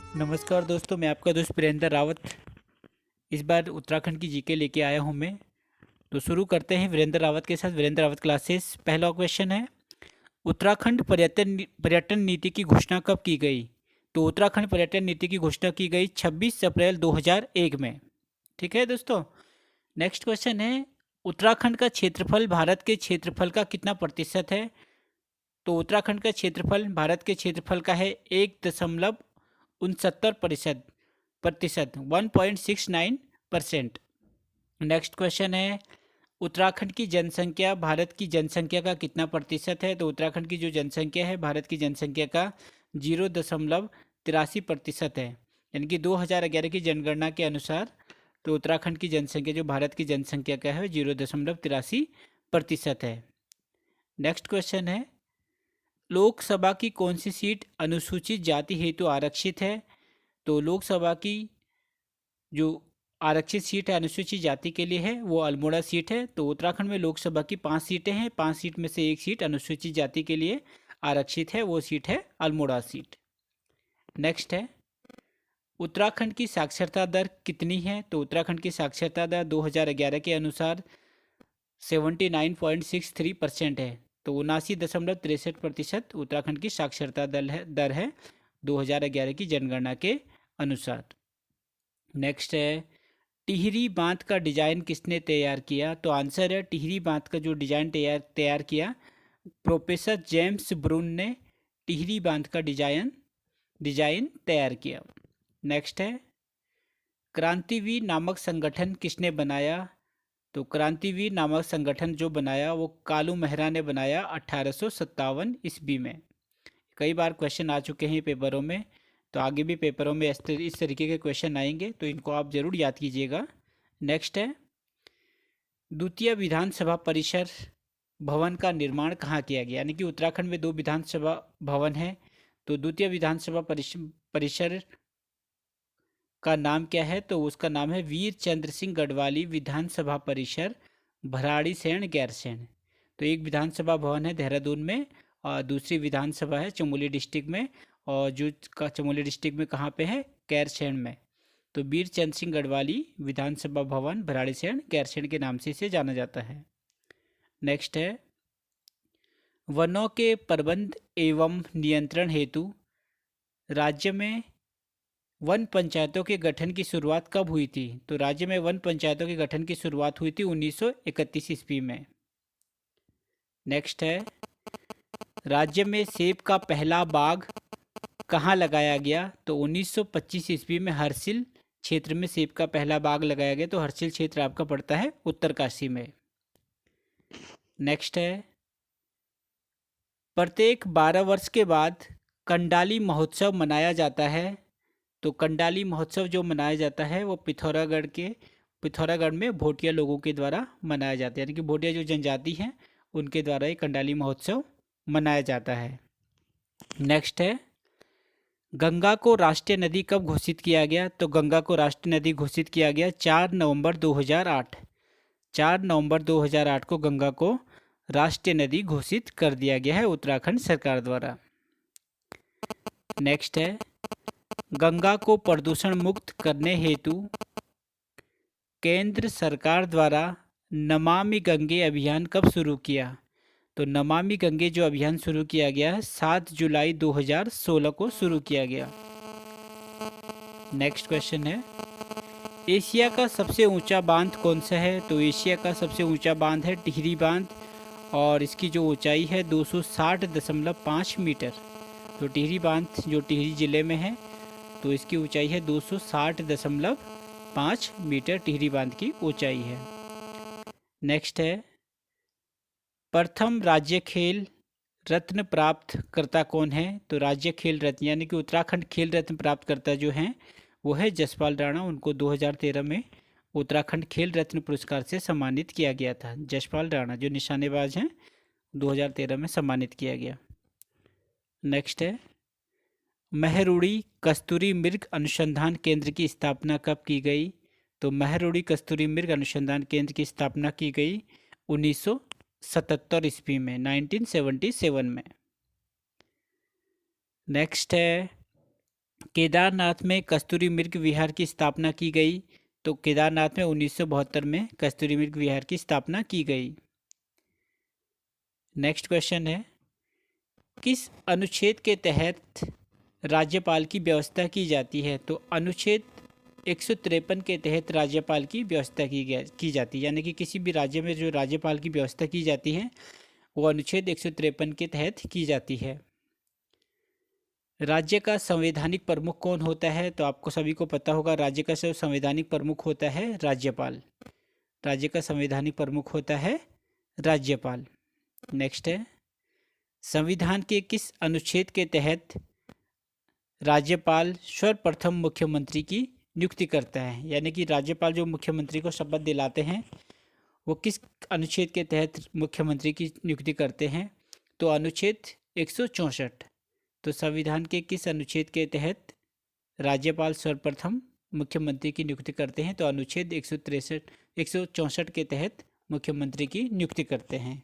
नमस्कार दोस्तों, मैं आपका दोस्त वीरेंद्र रावत। इस बार उत्तराखंड की जीके लेके आया हूँ मैं। तो शुरू करते हैं वीरेंद्र रावत के साथ। वीरेंद्र रावत क्लासेस। पहला क्वेश्चन है, उत्तराखंड पर्यटन नीति की घोषणा कब की गई? तो उत्तराखंड पर्यटन नीति की घोषणा की गई 26 अप्रैल 2001 में। ठीक है दोस्तों। नेक्स्ट क्वेश्चन है, उत्तराखंड का क्षेत्रफल भारत के क्षेत्रफल का कितना प्रतिशत है? तो उत्तराखंड का क्षेत्रफल भारत के क्षेत्रफल का है 1.69%। 1.69%। नेक्स्ट क्वेश्चन है, उत्तराखंड की जनसंख्या भारत की जनसंख्या का कितना प्रतिशत है? तो उत्तराखंड की जो जनसंख्या है भारत की जनसंख्या का 0.83% है। यानी कि 2011 की जनगणना के अनुसार तो उत्तराखंड की जनसंख्या जो भारत की जनसंख्या का है 0.83% है। नेक्स्ट क्वेश्चन है, लोकसभा की कौन सी सीट अनुसूचित जाति हेतु आरक्षित है? तो लोकसभा की जो आरक्षित सीट है अनुसूचित जाति के लिए है वो अल्मोड़ा सीट है। तो उत्तराखंड में लोकसभा की 5 सीटें हैं, 5 सीट में से एक सीट अनुसूचित जाति के लिए आरक्षित है, वो सीट है अल्मोड़ा सीट। नेक्स्ट है, उत्तराखंड की साक्षरता दर कितनी है? तो उत्तराखंड की साक्षरता दर 2011 के अनुसार 79.63% है। तो 79.63% उत्तराखंड की साक्षरता दर है 2011 की जनगणना के अनुसार। नेक्स्ट है, टिहरी बांध का डिजाइन किसने तैयार किया? तो आंसर है, टिहरी बांध का जो डिजाइन तैयार किया प्रोफेसर जेम्स ब्रून ने टिहरी बांध का डिजाइन तैयार किया। नेक्स्ट है, क्रांतिवीर नामक संगठन किसने बनाया? तो क्रांतिवीर नामक संगठन जो बनाया वो कालू मेहरा ने बनाया 1857 ईस्वी में। कई बार क्वेश्चन आ चुके हैं पेपरों में, तो आगे भी पेपरों में इस तरीके के क्वेश्चन आएंगे, तो इनको आप जरूर याद कीजिएगा। नेक्स्ट है, द्वितीय विधानसभा परिसर भवन का निर्माण कहाँ किया गया? यानी कि उत्तराखंड में 2 विधानसभा भवन है, तो द्वितीय विधानसभा परिसर का नाम क्या है? तो उसका नाम है वीर चंद्र सिंह गढ़वाली विधानसभा परिसर, भराड़ीसैंण गैरसैंण। तो एक विधानसभा भवन है देहरादून में और दूसरी विधानसभा है चमोली डिस्ट्रिक्ट में, और जो चमोली डिस्ट्रिक्ट में कहाँ पे है? गैरसैंण में। तो वीर चंद्र सिंह गढ़वाली विधानसभा भवन भराड़ीसैंण गैरसैंण के नाम से इसे जाना जाता है। नेक्स्ट है, वनों के प्रबंध एवं नियंत्रण हेतु राज्य में वन पंचायतों के गठन की शुरुआत कब हुई थी? तो राज्य में वन पंचायतों के गठन की शुरुआत हुई थी 1931 ईस्वी में। नेक्स्ट है, राज्य में सेब का पहला बाग कहाँ लगाया गया? तो 1925 ईस्वी में हर्षिल क्षेत्र में सेब का पहला बाग लगाया गया। तो हर्षिल क्षेत्र आपका पड़ता है उत्तरकाशी में। नेक्स्ट है, प्रत्येक 12 वर्ष के बाद कंडाली महोत्सव मनाया जाता है। तो कंडाली महोत्सव जो मनाया जाता है वो पिथौरागढ़ में भोटिया लोगों के द्वारा मनाया जाता है, यानी कि भोटिया जो जनजाति हैं उनके द्वारा ये कंडाली महोत्सव मनाया जाता है। नेक्स्ट है, गंगा को राष्ट्रीय नदी कब घोषित किया गया? तो गंगा को राष्ट्रीय नदी घोषित किया गया 4 नवंबर 2008। 4 नवंबर 2008 को गंगा को राष्ट्रीय नदी घोषित कर दिया गया है उत्तराखंड सरकार द्वारा। नेक्स्ट है, गंगा को प्रदूषण मुक्त करने हेतु केंद्र सरकार द्वारा नमामि गंगे अभियान कब शुरू किया? तो नमामि गंगे जो अभियान शुरू किया गया है 7 जुलाई 2016 को शुरू किया गया। नेक्स्ट क्वेश्चन है, एशिया का सबसे ऊंचा बांध कौन सा है? तो एशिया का सबसे ऊंचा बांध है टिहरी बांध, और इसकी जो ऊंचाई है 260.5 मीटर। तो टिहरी बांध जो टिहरी जिले में है तो इसकी ऊंचाई है 260.5 मीटर टिहरी बांध की ऊंचाई है। नेक्स्ट है, प्रथम राज्य खेल रत्न प्राप्त करता कौन है? तो राज्य खेल रत्न यानी कि उत्तराखंड खेल रत्न प्राप्त करता जो हैं वो है जसपाल राणा। उनको 2013 में उत्तराखंड खेल रत्न पुरस्कार से सम्मानित किया गया था। जसपाल राणा जो निशानेबाज हैं 2013 में सम्मानित किया गया। नेक्स्ट है, महरुड़ी कस्तूरी मृग अनुसंधान केंद्र की स्थापना कब की गई? तो महरुड़ी कस्तूरी मृग अनुसंधान केंद्र की स्थापना की गई 1977 ईस्वी में, 1977 में। नेक्स्ट है, केदारनाथ में कस्तूरी मृग विहार की स्थापना की गई? तो केदारनाथ में 1972 में कस्तूरी मृग विहार की स्थापना की गई। नेक्स्ट क्वेश्चन है, किस अनुच्छेद के तहत राज्यपाल की व्यवस्था की जाती है? तो अनुच्छेद 153 के तहत राज्यपाल की व्यवस्था की जाती है, यानी कि किसी भी राज्य में जो राज्यपाल की व्यवस्था की जाती है वो अनुच्छेद 153 के तहत की जाती है। राज्य का संवैधानिक प्रमुख कौन होता है? तो आपको सभी को पता होगा, राज्य का संवैधानिक प्रमुख होता है राज्यपाल। राज्य का संवैधानिक प्रमुख होता है राज्यपाल। नेक्स्ट है, संविधान के किस अनुच्छेद के तहत राज्यपाल सर्वप्रथम मुख्यमंत्री की नियुक्ति करता है? यानी कि राज्यपाल जो मुख्यमंत्री को शपथ दिलाते हैं वो किस अनुच्छेद के तहत मुख्यमंत्री की नियुक्ति करते हैं? तो अनुच्छेद 164। तो संविधान के किस अनुच्छेद के तहत राज्यपाल सर्वप्रथम मुख्यमंत्री की नियुक्ति करते हैं? तो अनुच्छेद 164 के तहत मुख्यमंत्री की नियुक्ति करते हैं।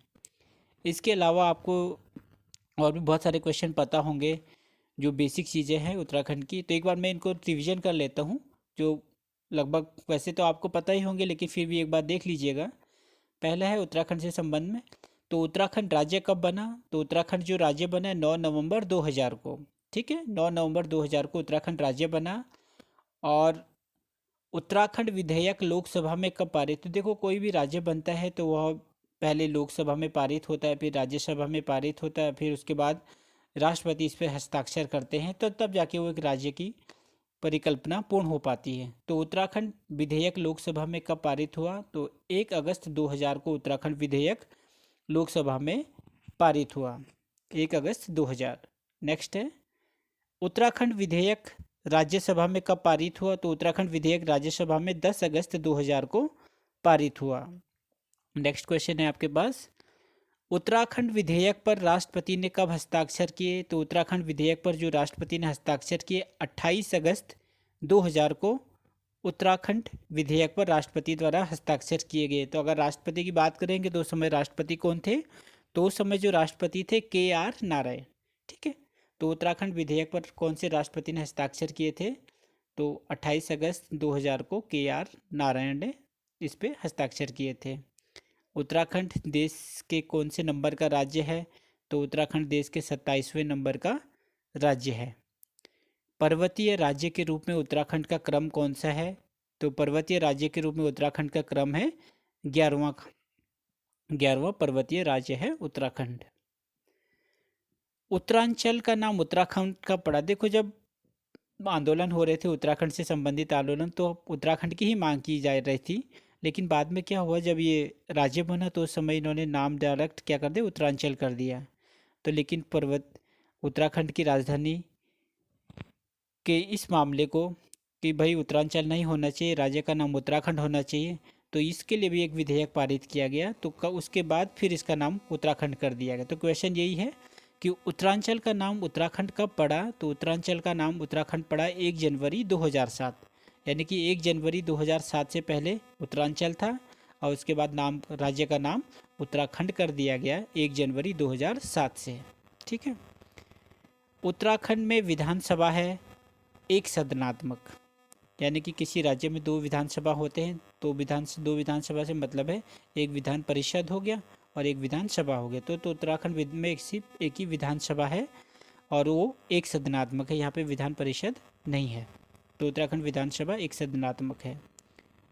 इसके अलावा आपको और भी बहुत सारे क्वेश्चन पता होंगे जो बेसिक चीज़ें हैं उत्तराखंड की, तो एक बार मैं इनको रिवीजन कर लेता हूँ, जो लगभग वैसे तो आपको पता ही होंगे लेकिन फिर भी एक बार देख लीजिएगा। पहला है उत्तराखंड से संबंध में, तो उत्तराखंड राज्य कब बना? तो उत्तराखंड जो राज्य बना 9 नवंबर 2000 को। ठीक है, 9 नवंबर 2000 को उत्तराखंड राज्य बना। और उत्तराखंड विधेयक लोकसभा में कब पारित? तो देखो, कोई भी राज्य बनता है तो वह पहले लोकसभा में पारित होता है, फिर राज्यसभा में पारित होता है, फिर उसके बाद राष्ट्रपति इस पर हस्ताक्षर करते हैं, तो तब जाके वो एक राज्य की परिकल्पना पूर्ण हो पाती है। तो उत्तराखंड विधेयक लोकसभा में कब पारित हुआ? तो 1 अगस्त 2000 को उत्तराखंड विधेयक लोकसभा में पारित हुआ, 1 अगस्त 2000। नेक्स्ट है, उत्तराखंड विधेयक राज्यसभा में कब पारित हुआ? तो उत्तराखंड विधेयक राज्यसभा में 10 अगस्त 2000 को पारित हुआ। नेक्स्ट क्वेश्चन है आपके पास, उत्तराखंड विधेयक पर राष्ट्रपति ने कब हस्ताक्षर किए? तो उत्तराखंड विधेयक पर जो राष्ट्रपति ने हस्ताक्षर किए 28 अगस्त 2000 को उत्तराखंड विधेयक पर राष्ट्रपति द्वारा हस्ताक्षर किए गए। तो अगर राष्ट्रपति की बात करेंगे तो उस समय राष्ट्रपति कौन थे? तो उस समय जो राष्ट्रपति थे KR नारायण। ठीक है, तो उत्तराखंड विधेयक पर कौन से राष्ट्रपति ने हस्ताक्षर किए थे? तो 28 अगस्त 2000 को KR नारायण ने इस पे हस्ताक्षर किए थे। उत्तराखंड देश के कौन से नंबर का राज्य है? तो उत्तराखंड देश के 27वें नंबर का राज्य है। पर्वतीय राज्य के रूप में उत्तराखंड का क्रम कौन सा है? तो पर्वतीय राज्य के रूप में उत्तराखंड का क्रम है 11वां पर्वतीय राज्य है उत्तराखंड। उत्तरांचल का नाम उत्तराखंड का पड़ा। देखो, जब आंदोलन हो रहे थे उत्तराखंड से संबंधित आंदोलन, तो उत्तराखंड की ही मांग की जा रही थी, लेकिन बाद में क्या हुआ, जब ये राज्य बना तो उस समय इन्होंने नाम डायरेक्ट क्या कर दिया, उत्तरांचल कर दिया। तो लेकिन उत्तराखंड की राजधानी के इस मामले को कि भाई उत्तरांचल नहीं होना चाहिए, राज्य का नाम उत्तराखंड होना चाहिए, तो इसके लिए भी एक विधेयक पारित किया गया। तो उसके बाद फिर इसका नाम उत्तराखंड कर दिया गया। तो क्वेश्चन यही है कि उत्तरांचल का नाम उत्तराखंड कब पड़ा? तो उत्तरांचल का नाम उत्तराखंड पड़ा 1 जनवरी 2007, यानी कि 1 जनवरी 2007 से पहले उत्तरांचल था और उसके बाद नाम राज्य का नाम उत्तराखंड कर दिया गया 1 जनवरी 2007 से। ठीक है, उत्तराखंड में विधानसभा है एक सदनात्मक, यानी कि किसी राज्य में 2 विधानसभा होते हैं, तो 2 विधानसभा से मतलब है एक विधान परिषद हो गया और एक विधानसभा हो गया। तो उत्तराखंड में सिर्फ एक ही विधानसभा है और वो एक सदनात्मक है, यहाँ पे विधान परिषद नहीं है। तो उत्तराखंड विधानसभा एक सदनात्मक है।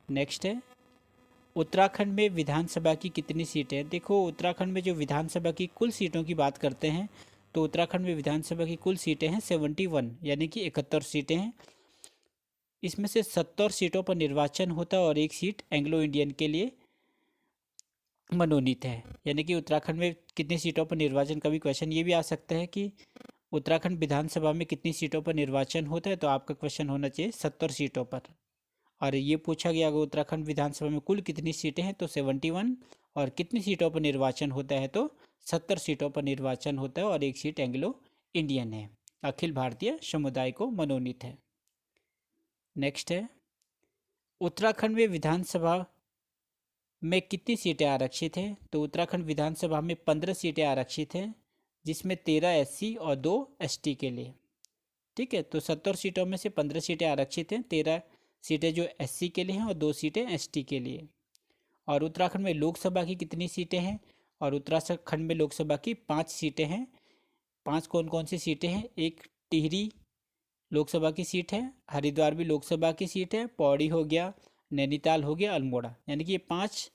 नेक्स्ट है, उत्तराखंड में विधानसभा की कितनी सीटें हैं? देखो, उत्तराखंड में जो विधानसभा की कुल सीटों की बात करते हैं तो उत्तराखंड में विधानसभा की कुल सीटें हैं 71, यानी कि 71 सीटें हैं। इसमें से 70 सीटों पर निर्वाचन होता है और 1 सीट एंग्लो इंडियन के लिए मनोनीत है। यानी कि उत्तराखंड में कितनी सीटों पर निर्वाचन, कभी क्वेश्चन ये भी आ सकता है कि उत्तराखंड विधानसभा में कितनी सीटों पर निर्वाचन होता है, तो आपका क्वेश्चन होना चाहिए 70 सीटों पर। और ये पूछा गया अगर उत्तराखंड विधानसभा में कुल कितनी सीटें हैं तो 71, और कितनी सीटों पर निर्वाचन होता है तो 70 सीटों पर निर्वाचन होता है और 1 सीट एंग्लो इंडियन है, अखिल भारतीय समुदाय को मनोनीत है। नेक्स्ट है, उत्तराखंड में विधानसभा में कितनी सीटें आरक्षित हैं? तो उत्तराखंड विधानसभा में 15 सीटें आरक्षित हैं, जिसमें 13 SC और 2 ST के लिए। ठीक है। तो 70 सीटों में से 15 सीटें आरक्षित हैं, 13 सीटें जो SC के लिए हैं और 2 सीटें ST के लिए। और उत्तराखंड में लोकसभा की कितनी सीटें हैं? और उत्तराखंड में लोकसभा की 5 सीटें हैं। 5 कौन कौन सी सीटें हैं? एक टिहरी लोकसभा की सीट है, हरिद्वार भी लोकसभा की सीट है, पौड़ी हो गया, नैनीताल हो गया, अल्मोड़ा, यानी कि ये 5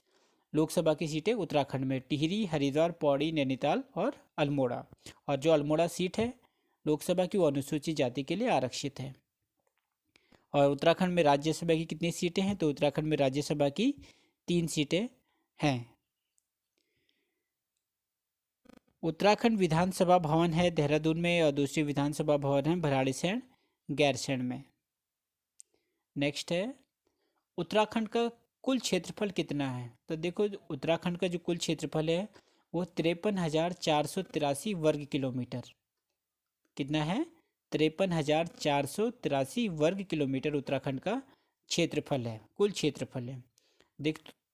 लोकसभा की सीटें उत्तराखंड में, टिहरी, हरिद्वार, पौड़ी, नैनीताल और अल्मोड़ा। और जो अल्मोड़ा सीट है लोकसभा की, वो अनुसूचित जाति के लिए आरक्षित है। और उत्तराखंड में राज्यसभा की कितनी सीटें हैं? तो उत्तराखंड में राज्यसभा की 3 सीटें हैं। उत्तराखंड विधानसभा भवन है देहरादून में और दूसरी विधानसभा भवन है भराड़ीसैंण गैरसैंण में। नेक्स्ट है, उत्तराखंड का कुल क्षेत्रफल कितना है? तो देखो, उत्तराखंड का जो कुल क्षेत्रफल है वो 53,483 वर्ग किलोमीटर। कितना है? 53,483 वर्ग किलोमीटर उत्तराखंड का क्षेत्रफल है, कुल क्षेत्रफल है।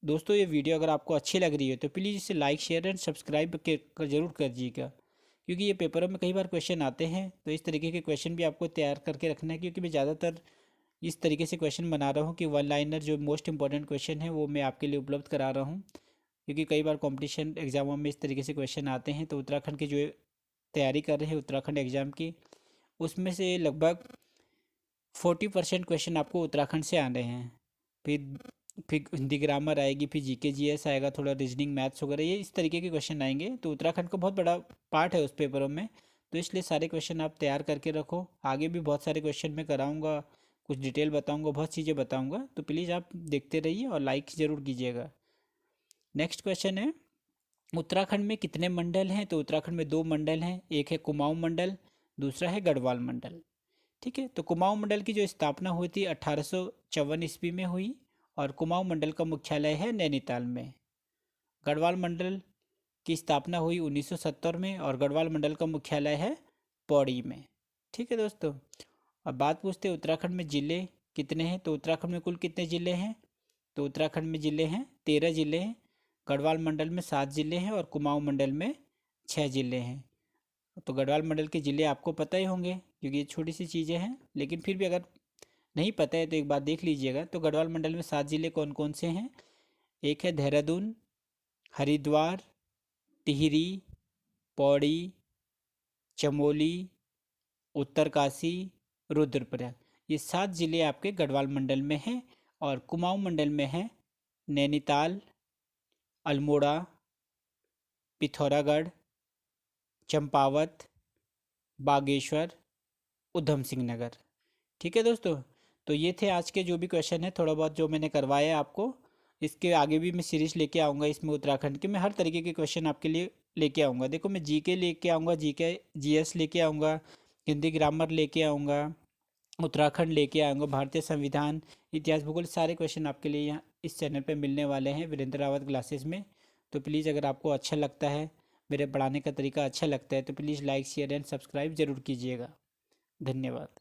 दोस्तों, ये वीडियो अगर आपको अच्छी लग रही है तो प्लीज़ इसे लाइक, शेयर एंड सब्सक्राइब जरूर करिएगा, क्योंकि ये पेपरों में कई बार क्वेश्चन आते हैं। तो इस तरीके के क्वेश्चन भी आपको तैयार करके रखना है, क्योंकि मैं ज़्यादातर इस तरीके से क्वेश्चन बना रहा हूँ कि वन लाइनर जो मोस्ट इंपॉर्टेंट क्वेश्चन है वो मैं आपके लिए उपलब्ध करा रहा हूँ, क्योंकि कई बार कॉम्पिटिशन एग्जामों में इस तरीके से क्वेश्चन आते हैं। तो उत्तराखंड की जो तैयारी कर रहे हैं उत्तराखंड एग्ज़ाम की, उसमें से लगभग 40% क्वेश्चन आपको उत्तराखंड से आ रहे हैं। फिर हिंदी ग्रामर आएगी, फिर GK GS आएगा, थोड़ा रीजनिंग मैथ्स वगैरह, ये इस तरीके के क्वेश्चन आएंगे। तो उत्तराखंड का बहुत बड़ा पार्ट है उस पेपरों में, तो इसलिए सारे क्वेश्चन आप तैयार करके रखो। आगे भी बहुत सारे क्वेश्चन मैं कराऊंगा, कुछ डिटेल बताऊंगा, बहुत चीज़ें बताऊंगा, तो प्लीज़ आप देखते रहिए और लाइक ज़रूर कीजिएगा। नेक्स्ट क्वेश्चन है, उत्तराखंड में कितने मंडल हैं? तो उत्तराखंड में 2 मंडल हैं, एक है कुमाऊं मंडल, दूसरा है गढ़वाल मंडल। ठीक है। तो कुमाऊं मंडल की जो स्थापना हुई थी 1854 ईस्वी में हुई, और कुमाऊं मंडल का मुख्यालय है नैनीताल में। गढ़वाल मंडल की स्थापना हुई 1970 में, और गढ़वाल मंडल का मुख्यालय है पौड़ी में। ठीक है दोस्तों, अब बात पूछते हैं उत्तराखंड में ज़िले कितने हैं? तो उत्तराखंड में कुल कितने ज़िले हैं? तो उत्तराखंड में ज़िले हैं 13 ज़िले हैं, गढ़वाल मंडल में 7 ज़िले हैं और कुमाऊं मंडल में 6 ज़िले हैं। तो गढ़वाल मंडल के ज़िले आपको पता ही होंगे, क्योंकि ये छोटी सी चीज़ें हैं, लेकिन फिर भी अगर नहीं पता है तो एक बार देख लीजिएगा। तो गढ़वाल मंडल में 7 ज़िले कौन कौन से हैं? एक है देहरादून, हरिद्वार, टिहरी, पौड़ी, चमोली, उत्तरकाशी, रुद्रप्रयाग, ये 7 ज़िले आपके गढ़वाल मंडल में हैं। और कुमाऊं मंडल में है नैनीताल, अल्मोड़ा, पिथौरागढ़, चंपावत, बागेश्वर, उधम सिंह नगर। ठीक है दोस्तों, तो ये थे आज के जो भी क्वेश्चन है, थोड़ा बहुत जो मैंने करवाया है आपको। इसके आगे भी मैं सीरीज लेके आऊँगा, इसमें उत्तराखंड के मैं हर तरीके के क्वेश्चन आपके लिए लेके आऊँगा। देखो, मैं GK लेके आऊँगा, GK GS लेके आऊँगा, हिंदी ग्रामर लेके आऊँगा, उत्तराखंड लेके आऊँगा, भारतीय संविधान, इतिहास, भूगोल, सारे क्वेश्चन आपके लिए यहाँ इस चैनल पे मिलने वाले हैं वीरेंद्र रावत क्लासेस में। तो प्लीज़, अगर आपको अच्छा लगता है, मेरे पढ़ाने का तरीका अच्छा लगता है, तो please like, share and subscribe ज़रूर कीजिएगा। धन्यवाद।